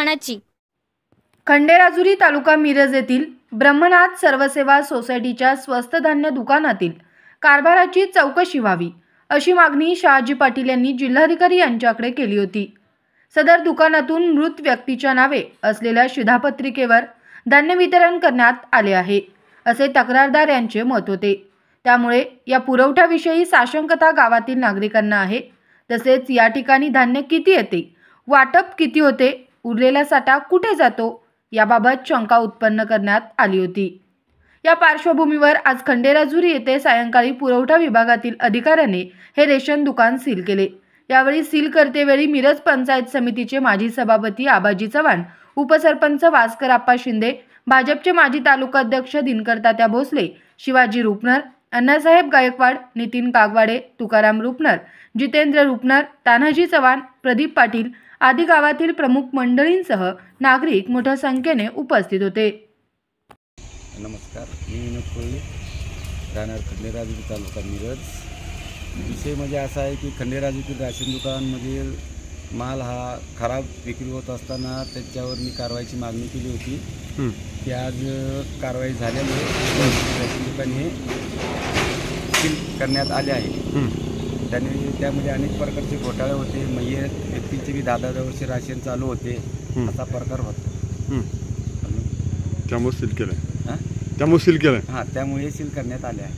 मनाची। खंडेराजुरी तालुका मिरज येथील ब्रह्मनाथ सर्वसेवा सोसायटीच्या स्वस्त धान्य दुकानातील कारभाराची चौकशी व्हावी अशी मागणी शहाजी पाटील यांनी जिल्हाधिकारी यांच्याकडे केली होती। सदर दुकानातून मृत व्यक्तीच्या नावे असलेल्या शिधापत्रिकेवर धान्य वितरण करण्यात आले आहे असे तक्रारदार यांचे मत होते। त्यामुळे या पुरवठ्याविषयी साशंकता गावातील नागरिकांना आहे। तसेच या ठिकाणी धान्य किती येते, वाटप किती होते, उरलेला साठा कुठे जातो याबाबत शंका उत्पन्न करण्यात आली होती। या पार्श्वभूमीवर आज खंडेराजुरी येथे सायंकाळी पुरवठा विभागातील अधिकाऱ्याने हे रेशन दुकान सील केले। यावेळी सील करतेवेळी मिरज पंचायत समितीचे माजी सभापती आबाजी चव्हाण, उपसरपंच भास्कर आप्पा शिंदे, भाजपचे माजी तालुका अध्यक्ष दिनकर तात्या भोसले, शिवाजी रुपनर, अण्णासाहेब गायकवाड, नितीन कागवाडे, तुकाराम रुपनर, जितेंद्र रुपनर, तान्हाजी चव्हाण, प्रदीप पाटील आदी गावातील प्रमुख मंडळींसह नागरिक मोठ्या संख्येने उपस्थित होते। नमस्कार, मी विनोद कोळी, राहणार खंडेराजुरी तालुका मिरज। विषय म्हणजे असा आहे की खंडेराजुरीतील राशन दुकानमध्ये माल हा खराब विक्री होत असताना त्याच्यावर मी कारवाईची मागणी केली होती की आज कारवाई झाल्यामुळे राशन दुकान हे सील करण्यात आले आहे। त्यामध्ये अनेक प्रकारचे घोटाळे होते, मय्यत व्यक्तींचे बी 10-10 वर्षे राशन चालू होते, असा प्रकार होता। त्यामुळे सील केलं। हां, त्यामुळे सील केलं। हां, त्यामुळे सील करण्यात आले आहे।